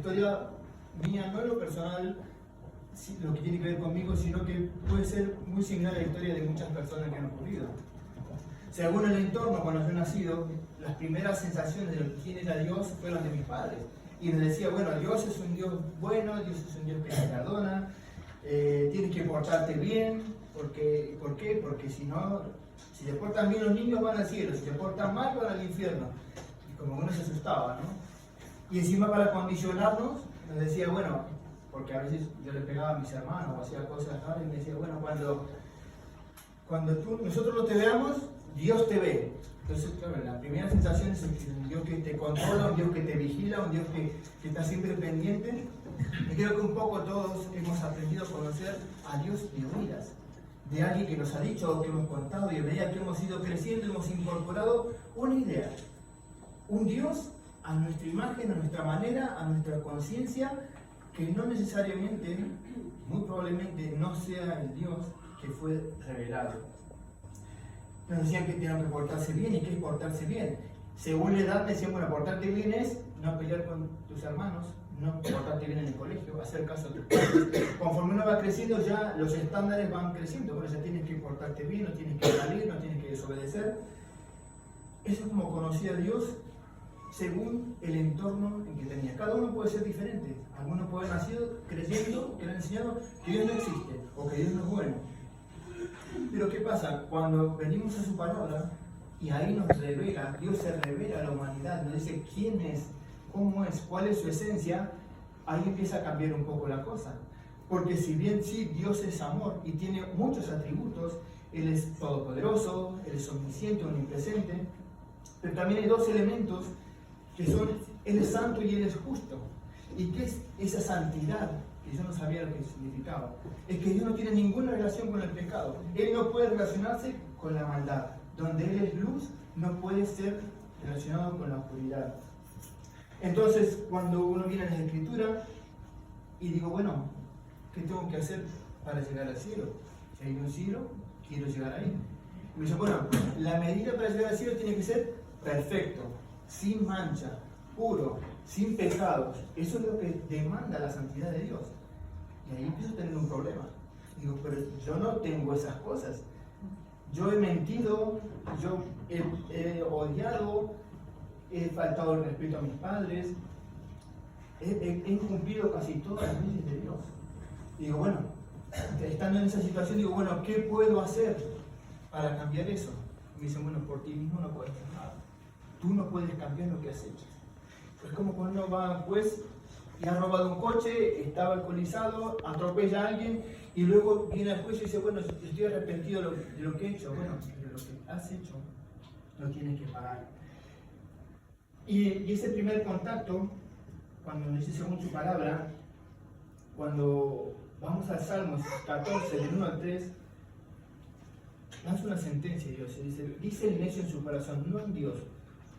historia mía, no en lo personal, lo que tiene que ver conmigo, sino que puede ser muy similar a la historia de muchas personas que han ocurrido. Según el entorno, cuando yo he nacido, las primeras sensaciones de quién era Dios fueron de mis padres. Y les decía, bueno, Dios es un Dios bueno, Dios es un Dios que te perdona, tienes que portarte bien. ¿Por qué? Porque si no, si te portan bien los niños van al cielo, si te portan mal van al infierno. Y como uno se asustaba, ¿no? Y encima para condicionarnos, nos decía, bueno, porque a veces yo le pegaba a mis hermanos o hacía cosas raras y me decía, bueno, cuando nosotros no te veamos, Dios te ve. Entonces, claro, la primera sensación es un Dios que te controla, un Dios que te vigila, un Dios que está siempre pendiente. Y creo que un poco todos hemos aprendido a conocer a Dios de oídas, de alguien que nos ha dicho, que hemos contado, y a medida que hemos ido creciendo hemos incorporado una idea, un Dios a nuestra imagen, a nuestra manera, a nuestra conciencia, que no necesariamente, muy probablemente no sea el Dios que fue revelado. Nos decían que tenían que portarse bien. ¿Y qué es portarse bien? Según la edad, decían, bueno, portarte bien es no pelear con tus hermanos, no portarte bien en el colegio, hacer caso a tus padres. Conforme uno va creciendo, ya los estándares van creciendo. Bueno, ya tienes que portarte bien, no tienes que salir, no tienes que desobedecer. Eso es como conocía a Dios según el entorno en que tenía. Cada uno puede ser diferente. Algunos pueden haber nacido creyendo que le han enseñado que Dios no existe o que Dios no es bueno. Pero ¿qué pasa? Cuando venimos a su palabra y ahí nos revela, Dios se revela a la humanidad, nos dice quién es, cómo es, cuál es su esencia, ahí empieza a cambiar un poco la cosa. Porque si bien sí, Dios es amor y tiene muchos atributos, Él es todopoderoso, Él es omnisciente, omnipresente, pero también hay dos elementos que son, Él es santo y Él es justo. ¿Y qué es esa santidad? Que yo no sabía lo que significaba. Es que Dios no tiene ninguna relación con el pecado. Él no puede relacionarse con la maldad. Donde Él es luz, no puede ser relacionado con la oscuridad. Entonces, cuando uno viene a la Escritura y digo, bueno, ¿qué tengo que hacer para llegar al cielo? Si hay un cielo, quiero llegar ahí. Y me dice, bueno, la medida para llegar al cielo tiene que ser perfecto, sin mancha, puro, sin pecados. Eso es lo que demanda la santidad de Dios. Y ahí empiezo a tener un problema. Digo, pero yo no tengo esas cosas. Yo he mentido, yo he odiado, he faltado el respeto a mis padres, he incumplido casi todas las leyes de Dios. Y digo, bueno, estando en esa situación, digo, bueno, ¿qué puedo hacer para cambiar eso? Y me dicen, bueno, por ti mismo no puedes hacer nada. Tú no puedes cambiar lo que has hecho. Es como cuando uno va pues y ha robado un coche, estaba alcoholizado, atropella a alguien y luego viene al juez y dice, bueno, estoy arrepentido de lo que he hecho. Bueno, pero lo que has hecho lo tienes que pagar. Y ese primer contacto, cuando dice según su palabra, cuando vamos al Salmos 14, del 1 al 3, hace una sentencia Dios, dice el necio en su corazón, no hay Dios.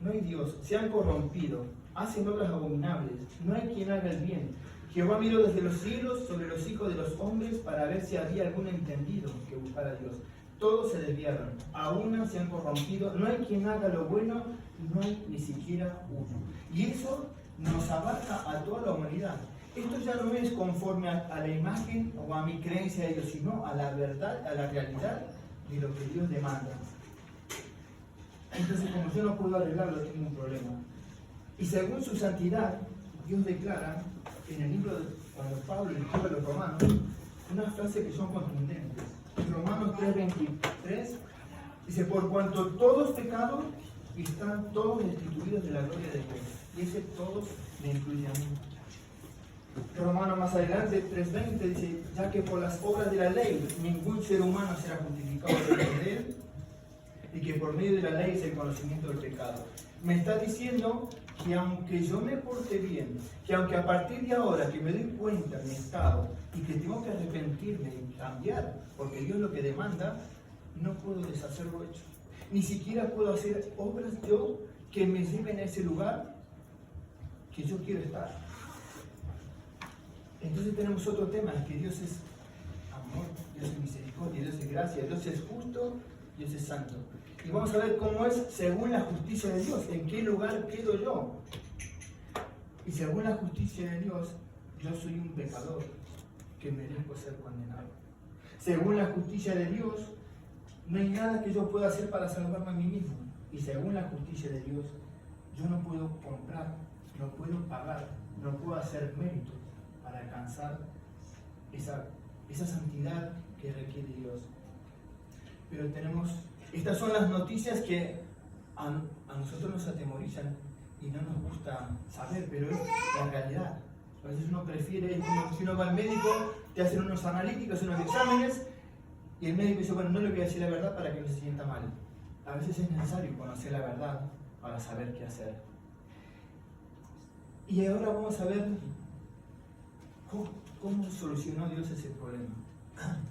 No hay Dios, se han corrompido, hacen obras abominables, no hay quien haga el bien. Jehová miró desde los cielos sobre los hijos de los hombres para ver si había algún entendido que buscara a Dios. Todos se desviaron, a una se han corrompido, no hay quien haga lo bueno, no hay ni siquiera uno. Y eso nos abarca a toda la humanidad. Esto ya no es conforme a la imagen o a mi creencia de Dios, sino a la verdad, a la realidad de lo que Dios demanda. Entonces, como yo no puedo arreglarlo, tengo un problema. Y según su santidad, Dios declara en el libro, cuando Pablo escribe a los romanos, unas frases que son contundentes. En Romanos 3:23 dice, por cuanto todos pecados y están todos destituidos de la gloria de Dios. Y ese todos me incluye a mí. Romanos más adelante, 3:20 dice, ya que por las obras de la ley ningún ser humano será justificado delante de él, y que por medio de la ley es el conocimiento del pecado. Me está diciendo que aunque yo me porte bien, que aunque a partir de ahora que me doy cuenta de mi estado y que tengo que arrepentirme y cambiar, porque Dios lo que demanda, no puedo deshacer lo hecho. Ni siquiera puedo hacer obras yo que me lleven a ese lugar que yo quiero estar. Entonces tenemos otro tema, es que Dios es amor, Dios es misericordia, Dios es gracia, Dios es justo, Dios es santo. Y vamos a ver cómo es según la justicia de Dios, en qué lugar quedo yo. Y según la justicia de Dios, yo soy un pecador que merezco ser condenado. Según la justicia de Dios, no hay nada que yo pueda hacer para salvarme a mí mismo. Y según la justicia de Dios, yo no puedo comprar, no puedo pagar, no puedo hacer mérito para alcanzar esa santidad que requiere Dios. Pero estas son las noticias que a nosotros nos atemorizan y no nos gusta saber, pero es la realidad. A veces uno prefiere, es como si uno va al médico, te hacen unos analíticos, unos exámenes, y el médico dice, bueno, no le voy a decir la verdad para que no se sienta mal. A veces es necesario conocer la verdad para saber qué hacer. Y ahora vamos a ver cómo solucionó Dios ese problema.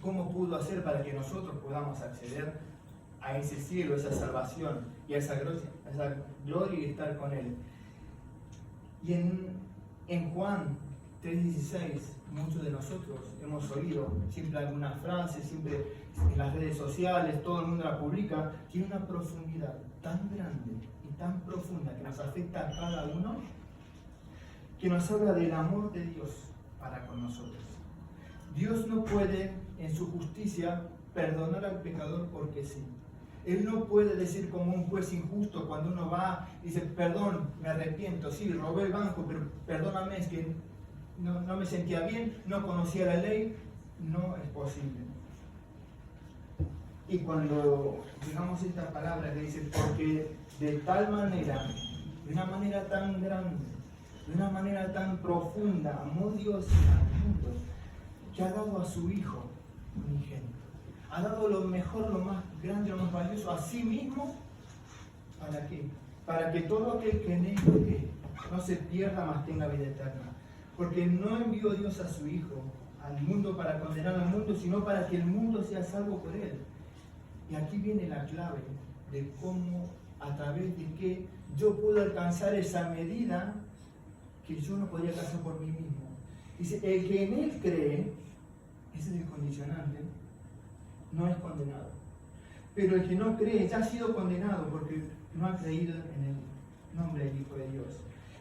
Cómo pudo hacer para que nosotros podamos acceder a ese cielo, a esa salvación y a esa gloria y estar con Él. Y en Juan 3:16, muchos de nosotros hemos oído siempre alguna frase, siempre en las redes sociales, todo el mundo la publica, tiene una profundidad tan grande y tan profunda que nos afecta a cada uno, que nos habla del amor de Dios para con nosotros. Dios no puede, en su justicia, perdonar al pecador porque sí. Él no puede decir como un juez injusto cuando uno va y dice, perdón, me arrepiento, sí, robé el banco, pero perdóname, es que no me sentía bien, no conocía la ley. No es posible. Y cuando digamos esta palabra que dice, porque de tal manera, de una manera tan grande, de una manera tan profunda, amó Dios al mundo, que ha dado a su Hijo unigénito. Ha dado lo mejor, lo más grande, lo más valioso a sí mismo. ¿Para qué? Para que todo aquel que en él cree no se pierda, mas tenga vida eterna. Porque no envió Dios a su Hijo al mundo para condenar al mundo, sino para que el mundo sea salvo por él. Y aquí viene la clave de cómo, a través de qué yo puedo alcanzar esa medida que yo no podría alcanzar por mí mismo. Dice, el que en él cree, ese es el condicionante, no es condenado. Pero el que no cree ya ha sido condenado porque no ha creído en el nombre del Hijo de Dios.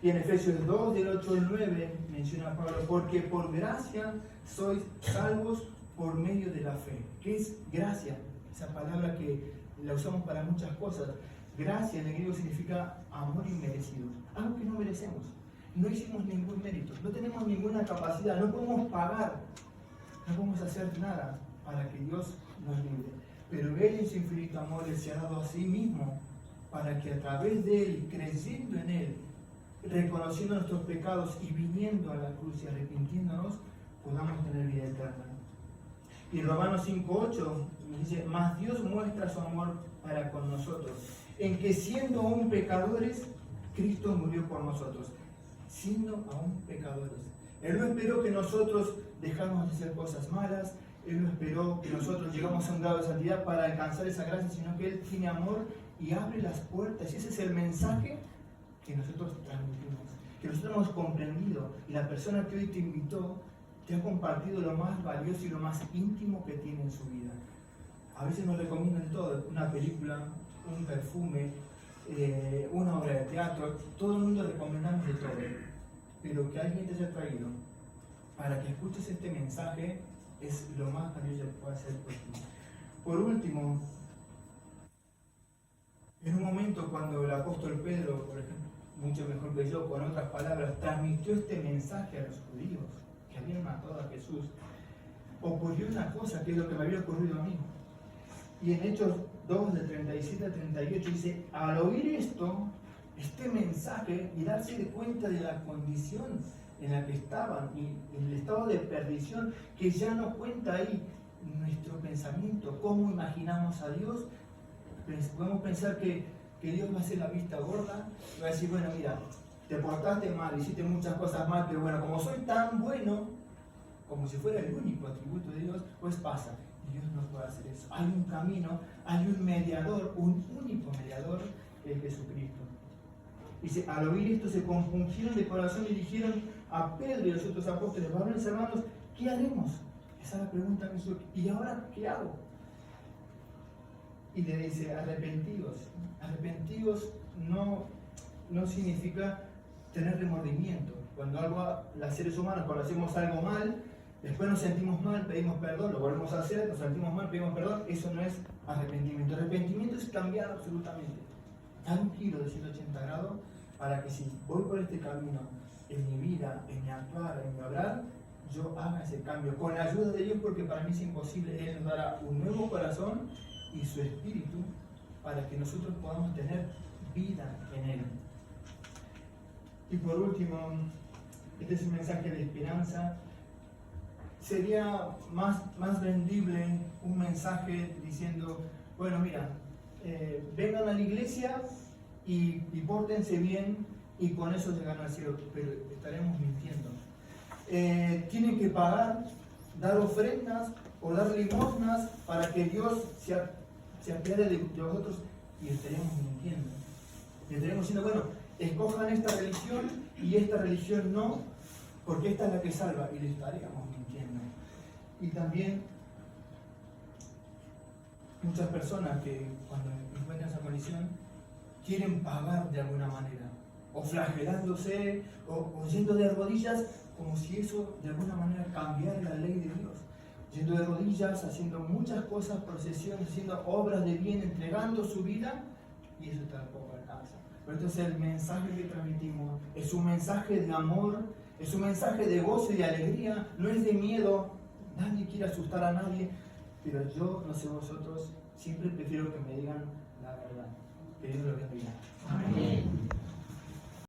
Y en Efesios 2, del 8 al 9, menciona Pablo, porque por gracia sois salvos por medio de la fe. ¿Qué es gracia? Esa palabra que la usamos para muchas cosas. Gracia en el griego significa amor inmerecido, algo que no merecemos. No hicimos ningún mérito, no tenemos ninguna capacidad, no podemos pagar, no podemos hacer nada para que Dios nos libre. Pero Él en su infinito amor Él se ha dado a sí mismo para que a través de Él, creyendo en Él, reconociendo nuestros pecados y viniendo a la cruz y arrepintiéndonos, podamos tener vida eterna. Y Romanos 5:8 nos dice, mas Dios muestra su amor para con nosotros, en que siendo aún pecadores, Cristo murió por nosotros. Siendo aún pecadores. Él no esperó que nosotros dejáramos de hacer cosas malas, Él no esperó que nosotros llegamos a un grado de santidad para alcanzar esa gracia, sino que Él tiene amor y abre las puertas. Y ese es el mensaje que nosotros transmitimos, que nosotros hemos comprendido. Y la persona que hoy te invitó te ha compartido lo más valioso y lo más íntimo que tiene en su vida. A veces nos recomiendan todo, una película, un perfume, una obra de teatro, todo el mundo recomendamos de todo, pero que alguien te haya traído para que escuches este mensaje es lo más valioso que puede hacer por ti. Por último, en un momento cuando el apóstol Pedro, por ejemplo, mucho mejor que yo, con otras palabras, transmitió este mensaje a los judíos que habían matado a Jesús, ocurrió una cosa que es lo que me había ocurrido a mí. Y en Hechos 2, de 37 a 38, dice, al oír esto, este mensaje, y darse de cuenta de la condición en la que estaban, y el estado de perdición, que ya no cuenta ahí nuestro pensamiento, cómo imaginamos a Dios, podemos pensar que Dios va a hacer la vista gorda, y va a decir, bueno, mira, te portaste mal, hiciste muchas cosas mal, pero bueno, como soy tan bueno, como si fuera el único atributo de Dios, pues pasa. Dios no puede hacer eso. Hay un camino, hay un mediador, un único mediador, que es Jesucristo. Dice, al oír esto se compungieron de corazón y dijeron a Pedro y a los otros apóstoles, varones hermanos, ¿qué haremos? Esa es la pregunta de Jesús. ¿Y ahora qué hago? Y le dice, arrepentidos. Arrepentidos no significa tener remordimiento. Cuando los seres humanos, cuando hacemos algo mal, después nos sentimos mal, pedimos perdón, lo volvemos a hacer, nos sentimos mal, pedimos perdón, eso no es arrepentimiento. Arrepentimiento es cambiar absolutamente, dar un giro de 180 grados para que si voy por este camino en mi vida, en mi actuar, en mi hablar, yo haga ese cambio con la ayuda de Dios, porque para mí es imposible. Él nos dará un nuevo corazón y su espíritu para que nosotros podamos tener vida en Él. Y por último, este es un mensaje de esperanza. Sería más vendible un mensaje diciendo, bueno, mira, vengan a la iglesia y pórtense bien y con eso llegan al cielo, pero estaremos mintiendo. Tienen que pagar, dar ofrendas o dar limosnas para que Dios se apiade de vosotros, y estaremos mintiendo. Y estaremos diciendo, bueno, escojan esta religión y esta religión no, porque esta es la que salva, y le estaríamos mintiendo. Y también muchas personas que cuando encuentran esa condición quieren pagar de alguna manera, o flagelándose, o yendo de rodillas, como si eso de alguna manera cambiara la ley de Dios. Yendo de rodillas, haciendo muchas cosas, procesiones, haciendo obras de bien, entregando su vida, y eso tampoco alcanza. Pero entonces el mensaje que transmitimos es un mensaje de amor, es un mensaje de gozo y de alegría, no es de miedo. Nadie quiere asustar a nadie, pero yo, no sé vosotros, siempre prefiero que me digan la verdad. Que Dios lo bendiga. Amén.